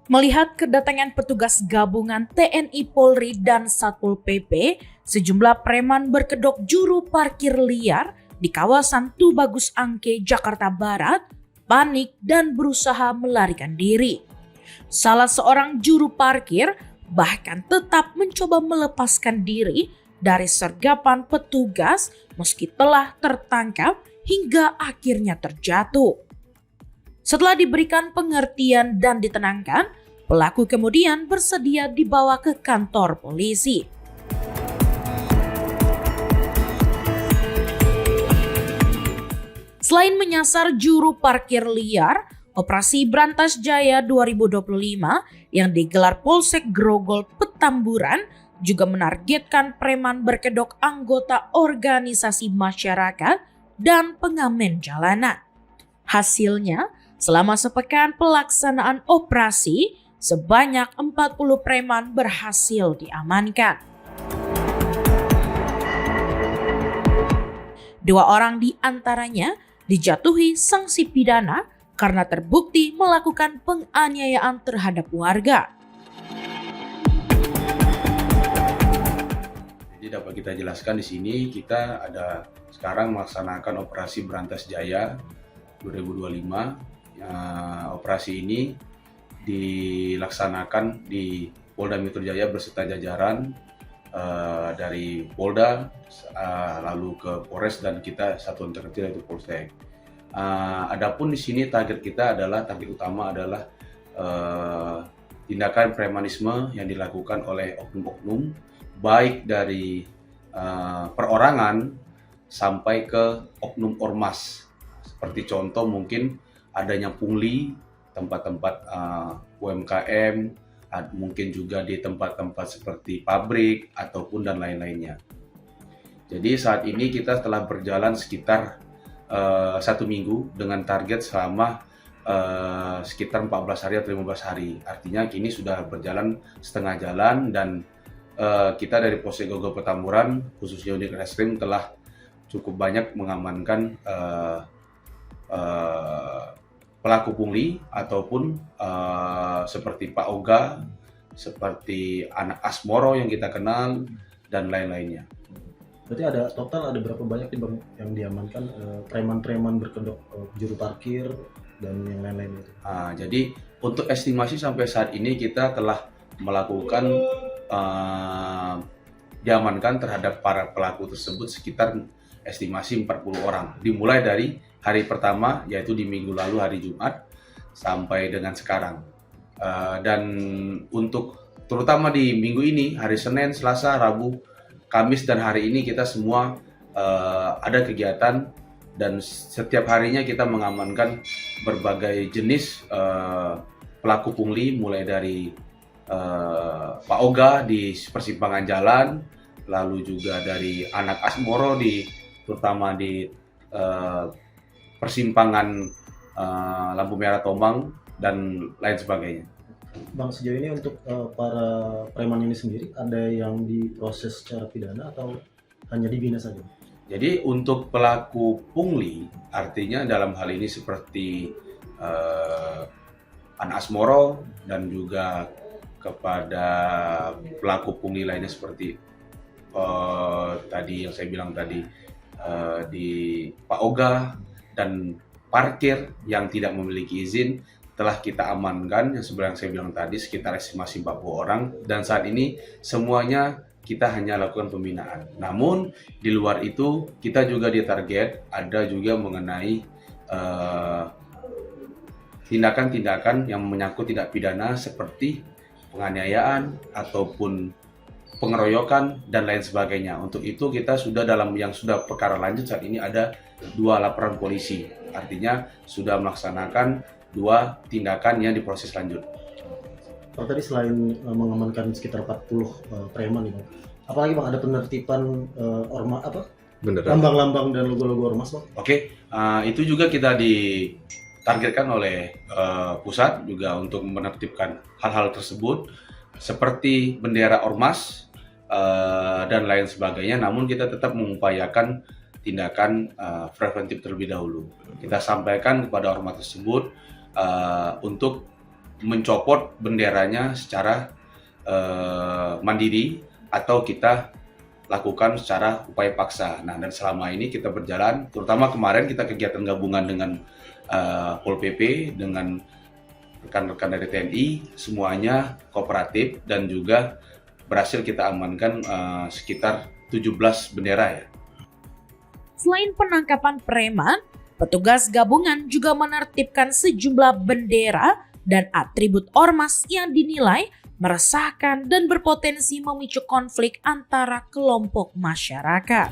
Melihat kedatangan petugas gabungan TNI Polri dan Satpol PP, sejumlah preman berkedok juru parkir liar di kawasan Tubagus Angke, Jakarta Barat, panik dan berusaha melarikan diri. Salah seorang juru parkir bahkan tetap mencoba melepaskan diri dari sergapan petugas meski telah tertangkap hingga akhirnya terjatuh. Setelah diberikan pengertian dan ditenangkan, pelaku kemudian bersedia dibawa ke kantor polisi. Selain menyasar juru parkir liar, Operasi Brantas Jaya 2025 yang digelar Polsek Grogol Petamburan juga menargetkan preman berkedok anggota organisasi masyarakat dan pengamen jalanan. Hasilnya, selama sepekan pelaksanaan operasi, sebanyak 40 preman berhasil diamankan. 2 orang di antaranya dijatuhi sanksi pidana karena terbukti melakukan penganiayaan terhadap warga. Jadi dapat kita jelaskan di sini, kita ada sekarang melaksanakan operasi Brantas Jaya 2025. Operasi ini dilaksanakan di Polda Metro Jaya beserta jajaran dari Polda, lalu ke Polres dan kita satuan terkecil yaitu Polsek. Adapun di sini target utama adalah tindakan premanisme yang dilakukan oleh oknum-oknum, baik dari perorangan sampai ke oknum ormas. Seperti contoh mungkin adanya pungli, tempat-tempat UMKM, mungkin juga di tempat-tempat seperti pabrik ataupun dan lain-lainnya. Jadi saat ini kita telah berjalan sekitar 1 minggu dengan target selama sekitar 14 hari atau 15 hari. Artinya kini sudah berjalan setengah jalan dan kita dari Polsek Grogol Petamburan, khususnya unit reskrim, telah cukup banyak mengamankan pelaku pungli ataupun seperti Pak Oga, seperti anak Asmoro yang kita kenal dan lain-lainnya. Berarti ada berapa banyak nih Bang yang diamankan preman-preman berkedok juru parkir dan yang lain-lain itu? Jadi untuk estimasi sampai saat ini kita telah melakukan diamankan terhadap para pelaku tersebut sekitar estimasi 40 orang. Dimulai dari hari pertama yaitu di minggu lalu hari Jumat sampai dengan sekarang. Dan untuk terutama di minggu ini hari Senin, Selasa, Rabu, Kamis dan hari ini kita semua ada kegiatan dan setiap harinya kita mengamankan berbagai jenis pelaku pungli, mulai dari Pak Oga di persimpangan jalan, lalu juga dari anak Asmoro terutama di persimpangan lampu merah Tombang dan lain sebagainya. Bang, sejauh ini untuk para preman ini sendiri ada yang diproses secara pidana atau hanya dibina saja? Jadi untuk pelaku pungli, artinya dalam hal ini seperti anak Asmoro dan juga kepada pelaku pungli lainnya seperti tadi yang saya bilang tadi di Pak Oga dan parkir yang tidak memiliki izin telah kita amankan yang sebenarnya saya bilang tadi sekitar estimasi 40 orang dan saat ini semuanya kita hanya lakukan pembinaan. Namun di luar itu kita juga ditarget ada juga mengenai tindakan-tindakan yang menyangkut tindak pidana seperti penganiayaan ataupun pengeroyokan dan lain sebagainya. Untuk itu kita sudah sudah perkara lanjut saat ini ada 2 laporan polisi. Artinya sudah melaksanakan 2 tindakan yang diproses lanjut. Pak, tadi selain mengamankan sekitar 40 preman nih Bang, apalagi Bang ada penertiban lambang-lambang dan logo-logo ormas Bang? Oke, itu juga kita ditargetkan oleh pusat juga untuk menertibkan hal-hal tersebut seperti bendera ormas dan lain sebagainya. Namun kita tetap mengupayakan tindakan preventif terlebih dahulu. Kita sampaikan kepada ormas tersebut untuk mencopot benderanya secara mandiri atau kita lakukan secara upaya paksa. Nah, dan selama ini kita berjalan, terutama kemarin kita kegiatan gabungan dengan Pol PP, dengan rekan-rekan dari TNI, semuanya kooperatif dan juga berhasil kita amankan sekitar 17 bendera ya. Selain penangkapan preman, petugas gabungan juga menertibkan sejumlah bendera dan atribut ormas yang dinilai meresahkan dan berpotensi memicu konflik antara kelompok masyarakat.